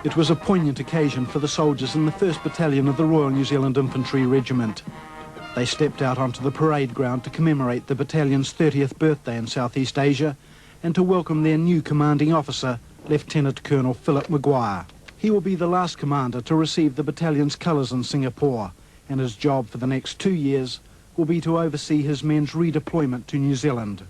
It was a poignant occasion for the soldiers in the 1st Battalion of the Royal New Zealand Infantry Regiment. They stepped out onto the parade ground to commemorate the battalion's 30th birthday in Southeast Asia and to welcome their new commanding officer, Lieutenant Colonel Philip Maguire. He will be the last commander to receive the battalion's colours in Singapore, and his job for the next 2 years will be to oversee his men's redeployment to New Zealand.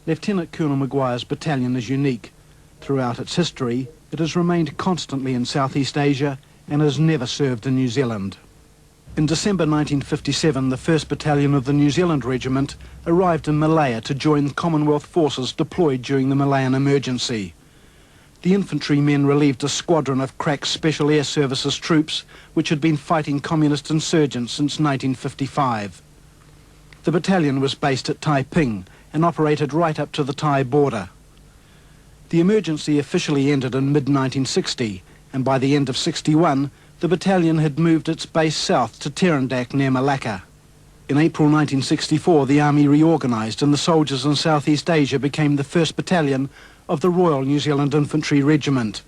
Lieutenant Colonel Maguire's battalion is unique. Throughout its history, it has remained constantly in Southeast Asia and has never served in New Zealand. In December 1957, the 1st Battalion of the New Zealand Regiment arrived in Malaya to join Commonwealth forces deployed during the Malayan emergency. The infantrymen relieved a squadron of crack Special Air Services troops which had been fighting communist insurgents since 1955. The battalion was based at Taiping and operated right up to the Thai border. The emergency officially ended in mid-1960, and by the end of '61, the battalion had moved its base south to Terendak near Malacca. In April 1964, the army reorganised and the soldiers in Southeast Asia became the 1st Battalion of the Royal New Zealand Infantry Regiment.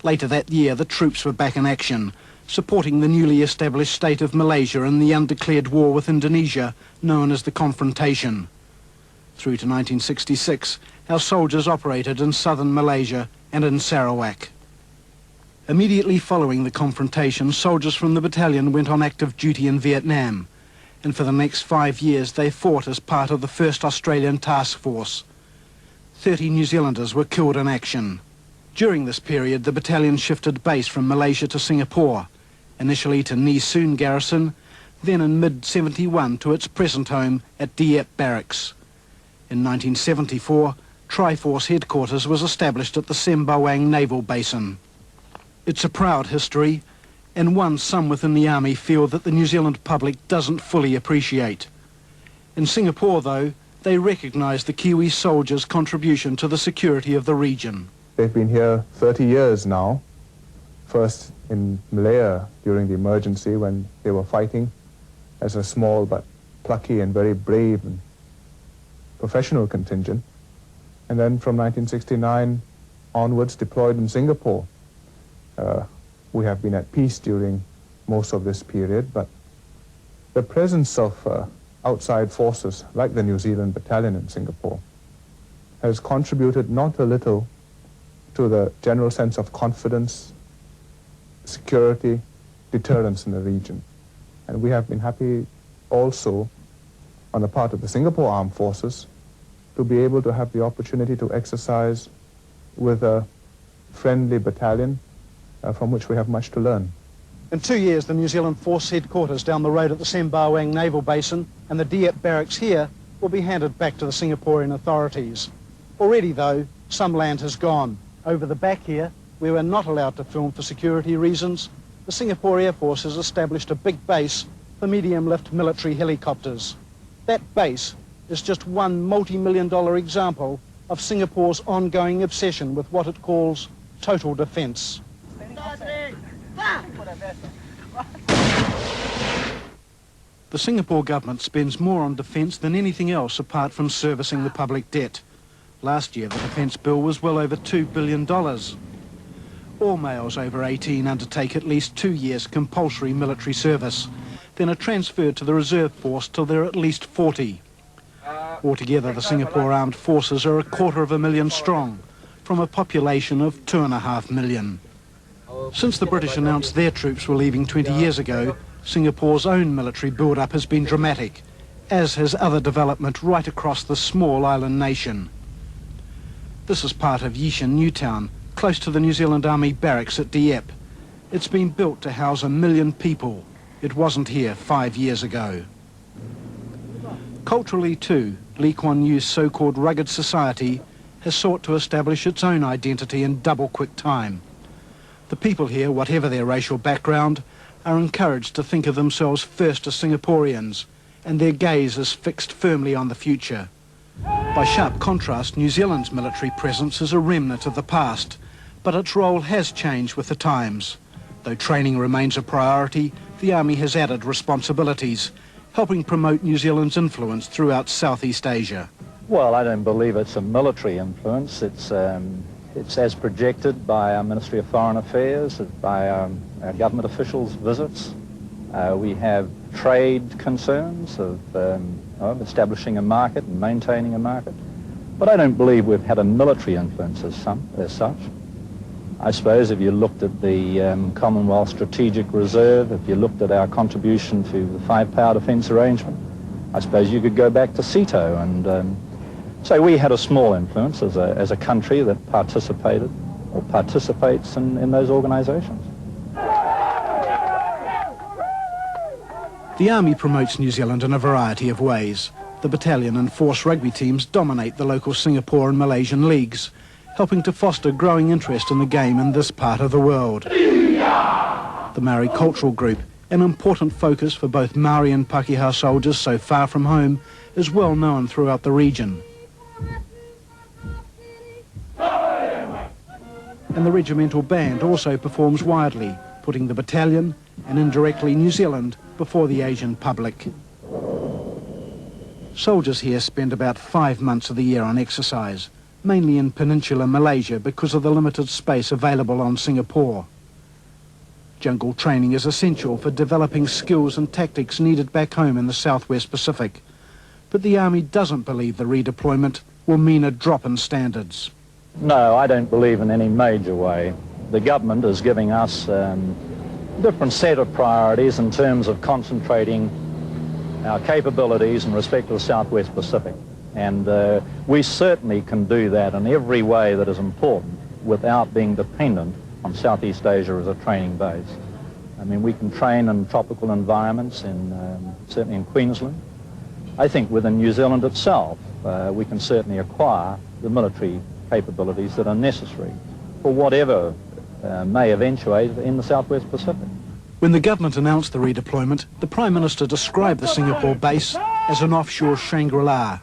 Later that year, the troops were back in action, supporting the newly established state of Malaysia in the undeclared war with Indonesia, known as the Confrontation. Through to 1966, our soldiers operated in southern Malaysia and in Sarawak. Immediately following the confrontation, soldiers from the battalion went on active duty in Vietnam, and for the next 5 years they fought as part of the 1st Australian Task Force. 30 New Zealanders were killed in action. During this period, the battalion shifted base from Malaysia to Singapore, initially to Nee Soon Garrison, then in mid-71 to its present home at Dieppe Barracks. In 1974, Triforce headquarters was established at the Sembawang Naval Basin. It's a proud history, and one some within the Army feel that the New Zealand public doesn't fully appreciate. In Singapore, though, they recognise the Kiwi soldiers' contribution to the security of the region. They've been here 30 years now, first in Malaya during the emergency when they were fighting as a small but plucky and very brave and professional contingent, and then from 1969 onwards deployed in Singapore. We have been at peace during most of this period, but the presence of outside forces like the New Zealand Battalion in Singapore has contributed not a little to the general sense of confidence, security, deterrence in the region. And we have been happy also on the part of the Singapore Armed Forces to be able to have the opportunity to exercise with a friendly battalion from which we have much to learn. In 2 years, the New Zealand Force headquarters down the road at the Sembawang Naval Basin and the Dieppe Barracks here will be handed back to the Singaporean authorities. Already, though, some land has gone. Over the back here, we were not allowed to film for security reasons. The Singapore Air Force has established a big base for medium-lift military helicopters. That base is just one multi-million-dollar example of Singapore's ongoing obsession with what it calls total defence. The Singapore government spends more on defence than anything else apart from servicing the public debt. Last year, the defence bill was well over $2 billion. All males over 18 undertake at least 2 years compulsory military service, then are transferred to the reserve force till they're at least 40. Altogether, the Singapore Armed Forces are 250,000 strong, from a population of 2.5 million. Since the British announced their troops were leaving 20 years ago, Singapore's own military build-up has been dramatic, as has other development right across the small island nation. This is part of Yishan Newtown, close to the New Zealand Army barracks at Dieppe. It's been built to house 1 million people. It wasn't here 5 years ago. Culturally too, Lee Kuan Yew's so-called rugged society has sought to establish its own identity in double-quick time. The people here, whatever their racial background, are encouraged to think of themselves first as Singaporeans, and their gaze is fixed firmly on the future. By sharp contrast, New Zealand's military presence is a remnant of the past, but its role has changed with the times. Though training remains a priority, the Army has added responsibilities, helping promote New Zealand's influence throughout Southeast Asia. Well, I don't believe it's a military influence. It's as projected by our Ministry of Foreign Affairs, by our government officials' visits. We have trade concerns of establishing a market and maintaining a market. But I don't believe we've had a military influence as such. I suppose if you looked at the Commonwealth Strategic Reserve, if you looked at our contribution to the five-power defence arrangement, I suppose you could go back to CETO and say we had a small influence as a country that participated or participates in those organisations. The Army promotes New Zealand in a variety of ways. The battalion and force rugby teams dominate the local Singapore and Malaysian leagues, helping to foster growing interest in the game in this part of the world. The Maori Cultural Group, an important focus for both Maori and Pakeha soldiers so far from home, is well known throughout the region. And the regimental band also performs widely, putting the battalion, and indirectly New Zealand, before the Asian public. Soldiers here spend about 5 months of the year on exercise, mainly in peninsular Malaysia because of the limited space available on Singapore. Jungle training is essential for developing skills and tactics needed back home in the Southwest Pacific. But the Army doesn't believe the redeployment will mean a drop in standards. No, I don't believe in any major way. The government is giving us a different set of priorities in terms of concentrating our capabilities in respect to the Southwest Pacific. And we certainly can do that in every way that is important without being dependent on Southeast Asia as a training base. I mean, we can train in tropical environments, certainly in Queensland. I think within New Zealand itself, we can certainly acquire the military capabilities that are necessary for whatever may eventuate in the Southwest Pacific. When the government announced the redeployment, the Prime Minister described the Singapore base as an offshore Shangri-La.